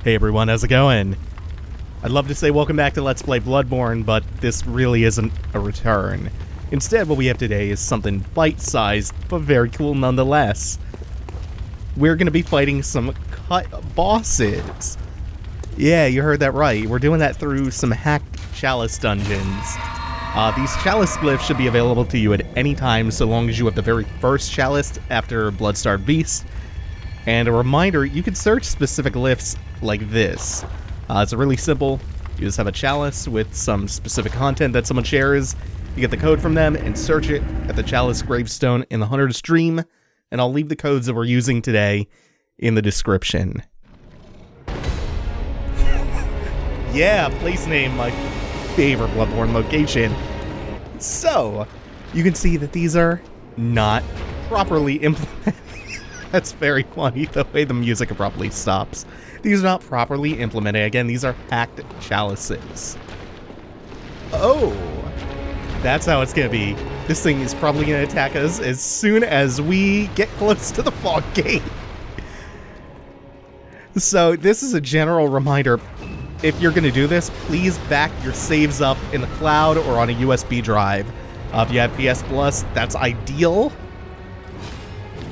Hey everyone, how's it going? I'd love to say welcome back to Let's Play Bloodborne, but this really isn't a return. Instead, what we have today is something bite-sized, but very cool nonetheless. We're gonna be fighting some cut bosses. Yeah, you heard that right. We're doing that through some hacked chalice dungeons. These chalice glyphs should be available to you at any time, so long as you have the very first chalice after Bloodstarved Beast. And a reminder, you can search specific glyphs like this. It's really simple. You just have a chalice with some specific content that someone shares. You get the code from them and search it at the chalice gravestone in the Hunter's Dream. And I'll leave the codes that we're using today in the description. Yeah, place name, my favorite Bloodborne location. So, you can see that these are not properly implemented. That's very funny, the way the music abruptly stops. These are not properly implemented. Again, these are hacked chalices. Oh, that's how it's gonna be. This thing is probably gonna attack us as soon as we get close to the fog gate. So this is a general reminder. If you're gonna do this, please back your saves up in the cloud or on a USB drive. If you have PS Plus, that's ideal.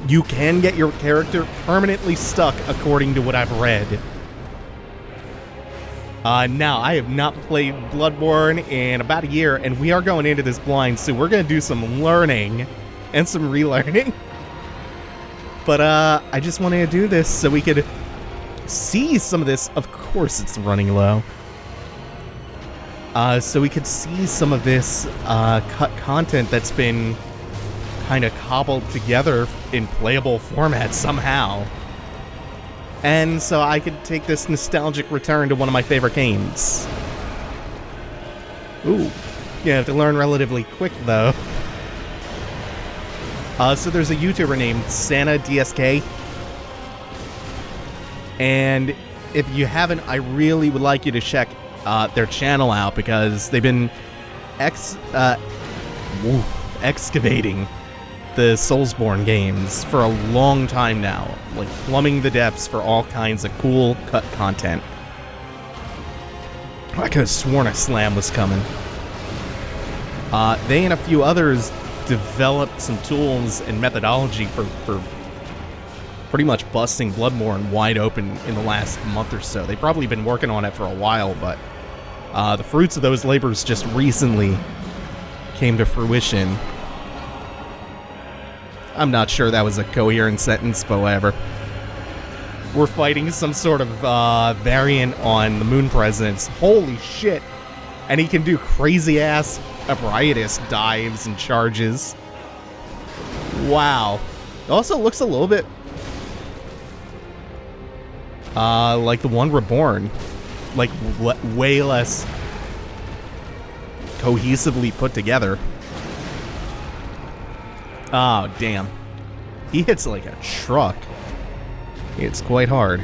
You can get your character permanently stuck, according to what I've read. Now, I have not played Bloodborne in about a year, and we are going into this blind, so we're going to do some learning and some relearning. But, I just wanted to do this so we could see some of this. Of course it's running low. So we could see some of this, cut content that's been kind of cobbled together in playable format somehow. And so I could take this nostalgic return to one of my favorite games. Ooh. You have to learn relatively quick, though. So there's a YouTuber named Santa DSK. And if you haven't, I really would like you to check their channel out, because they've been excavating the Soulsborne games for a long time now, like plumbing the depths for all kinds of cool cut content. I could have sworn a slam was coming. They and a few others developed some tools and methodology for pretty much busting Bloodborne wide open in the last month or so. They've probably been working on it for a while, but the fruits of those labors just recently came to fruition. I'm not sure that was a coherent sentence, but whatever. We're fighting some sort of variant on the Moon Presence. Holy shit! And he can do crazy-ass Ebrietas dives and charges. Wow. It also looks a little bit like the one Reborn. Like, way less cohesively put together. Oh, damn. He hits like a truck. It's quite hard.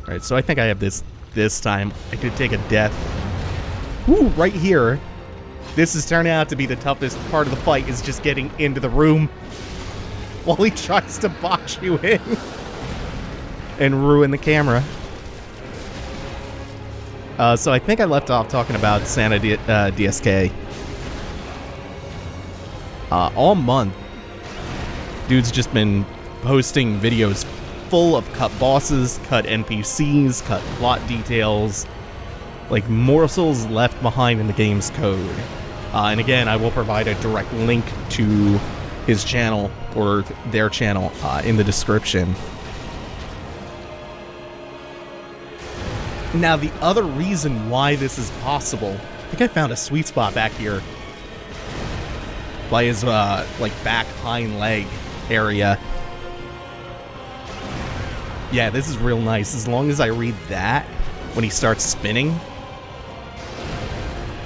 Alright, so I think I have this time. I could take a death. Woo, right here. This is turning out to be the toughest part of the fight, is just getting into the room while he tries to box you in and ruin the camera. So I think I left off talking about Santa DSK. All month, dude's just been posting videos full of cut bosses, cut NPCs, cut plot details, like morsels left behind in the game's code. And again, I will provide a direct link to his channel, or their channel, in the description. Now, the other reason why this is possible, I think I found a sweet spot back here by his, like, back hind leg area. Yeah, this is real nice. As long as I read that when he starts spinning.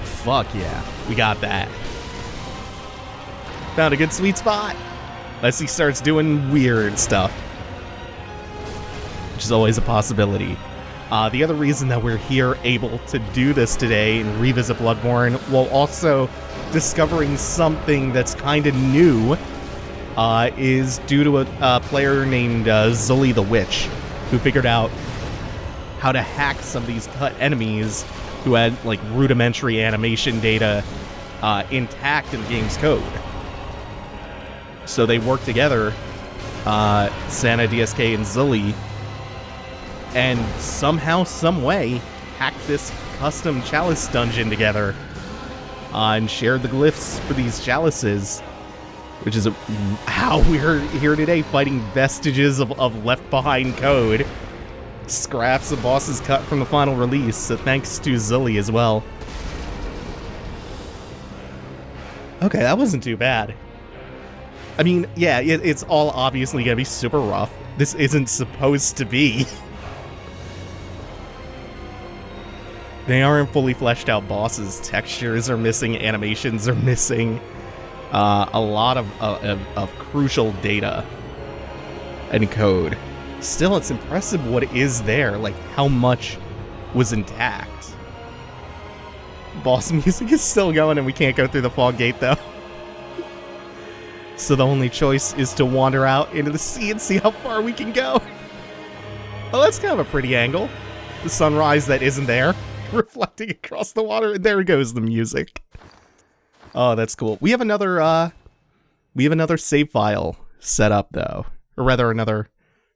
Fuck yeah, we got that. Found a good sweet spot. Unless he starts doing weird stuff, which is always a possibility. The other reason that we're here able to do this today and revisit Bloodborne, while also discovering something that's kind of new, is due to a player named Zully the Witch, who figured out how to hack some of these cut enemies who had like rudimentary animation data intact in the game's code. So they worked together, Sana, DSK, and Zully, and somehow, some way, hacked this custom chalice dungeon together, and shared the glyphs for these chalices, which is how we're here today, fighting vestiges of left-behind code, scraps of bosses cut from the final release, so thanks to Zully as well. Okay, that wasn't too bad. I mean, yeah, it's all obviously gonna be super rough. This isn't supposed to be. They aren't fully fleshed out bosses. Textures are missing, animations are missing. A lot of crucial data and code. Still, it's impressive what is there, like how much was intact. Boss music is still going and we can't go through the fog gate though. So the only choice is to wander out into the sea and see how far we can go. Oh, that's kind of a pretty angle. The sunrise that isn't there, reflecting across the water, and there goes the music. Oh, that's cool. We have another save file set up though, or rather another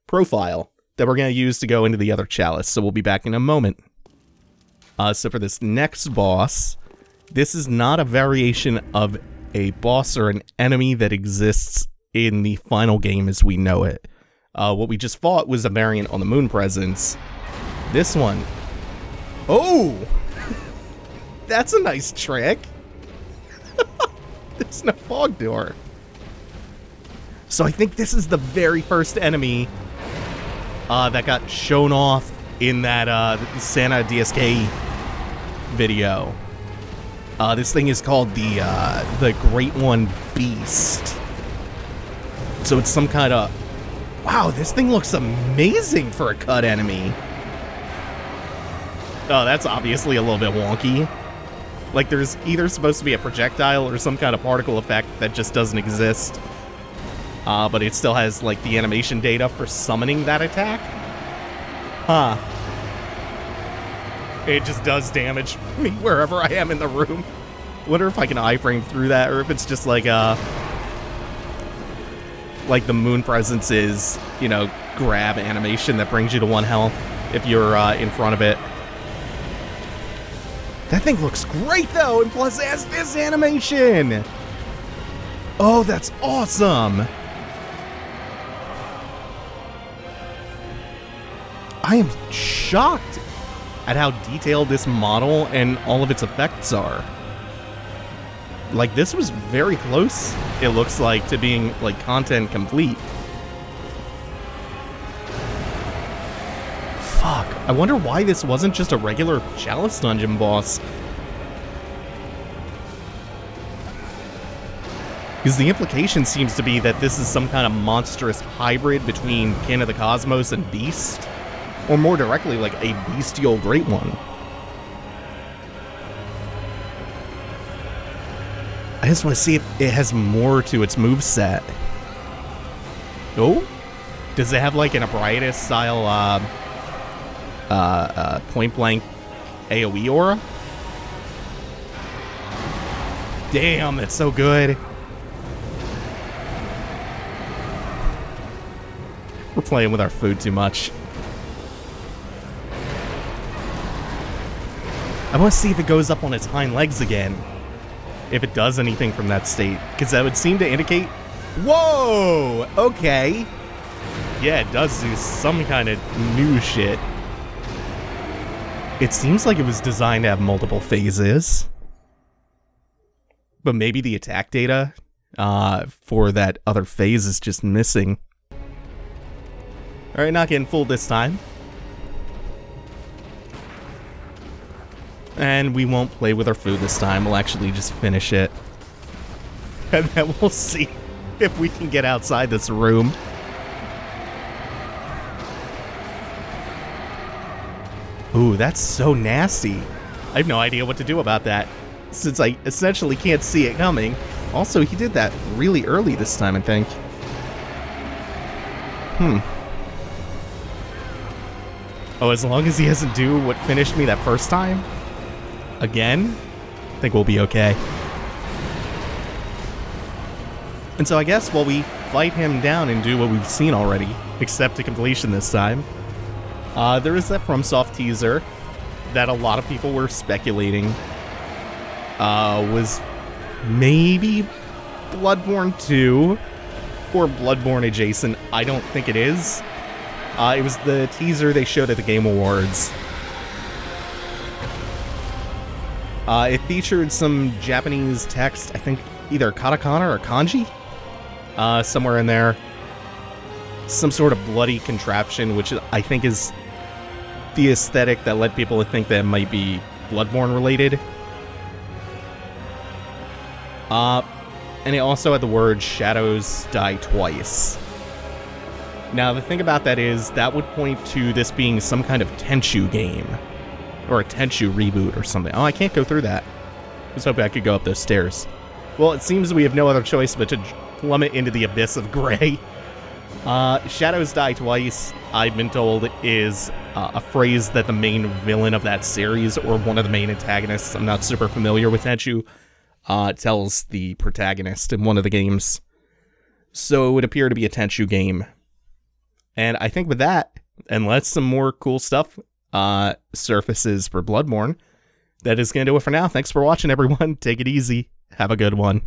profile that we're gonna use to go into the other chalice. So we'll be back in a moment. So for this next boss, this is not a variation of a boss or an enemy that exists in the final game as we know it. What we just fought was a variant on the Moon Presence. This one, oh, that's a nice trick. There's no fog door. So I think this is the very first enemy that got shown off in that Sana DSK video. This thing is called the Great One Beast. So it's some kind of... Wow, this thing looks amazing for a cut enemy. Oh, that's obviously a little bit wonky. Like there's either supposed to be a projectile or some kind of particle effect that just doesn't exist. But it still has like the animation data for summoning that attack. Huh. It just does damage me wherever I am in the room. I wonder if I can iframe through that, or if it's just like the Moon Presence is, you know, grab animation that brings you to 1 health if you're in front of it. That thing looks great though, and plus it has this animation. Oh, that's awesome. I am shocked at how detailed this model and all of its effects are. Like, this was very close, it looks like, to being, like, content complete. Fuck, I wonder why this wasn't just a regular Chalice Dungeon boss. Because the implication seems to be that this is some kind of monstrous hybrid between King of the Cosmos and Beast. Or more directly, like a bestial Great One. I just want to see if it has more to its moveset. Oh? Does it have like an Abriatus style point blank AoE aura? Damn, that's so good. We're playing with our food too much. I want to see if it goes up on its hind legs again. If it does anything from that state. Because that would seem to indicate... Whoa! Okay. Yeah, it does do some kind of new shit. It seems like it was designed to have multiple phases. But maybe the attack data for that other phase is just missing. Alright, not getting fooled this time. And we won't play with our food this time, we'll actually just finish it. And then we'll see if we can get outside this room. Ooh, that's so nasty. I have no idea what to do about that, since I essentially can't see it coming. Also, he did that really early this time, I think. Oh, as long as he doesn't do what finished me that first time? Again? I think we'll be okay. And so I guess while we fight him down and do what we've seen already, except to completion this time, there is that FromSoft teaser that a lot of people were speculating was maybe Bloodborne 2 or Bloodborne adjacent. I don't think it is. It was the teaser they showed at the Game Awards. It featured some Japanese text, I think either katakana or kanji, somewhere in there. Some sort of bloody contraption, which I think is the aesthetic that led people to think that it might be Bloodborne related. And it also had the word "Shadows Die Twice." Now, the thing about that is, that would point to this being some kind of Tenchu game. Or a Tenchu reboot or something. Oh, I can't go through that. I was hoping I could go up those stairs. Well, it seems we have no other choice but to plummet into the abyss of gray. Shadows Die Twice, I've been told, is a phrase that the main villain of that series, or one of the main antagonists, I'm not super familiar with Tenchu, tells the protagonist in one of the games. So it would appear to be a Tenchu game. And I think with that, unless some more cool stuff surfaces for Bloodborne, that is going to do it for now. Thanks for watching, everyone. Take it easy. Have a good one.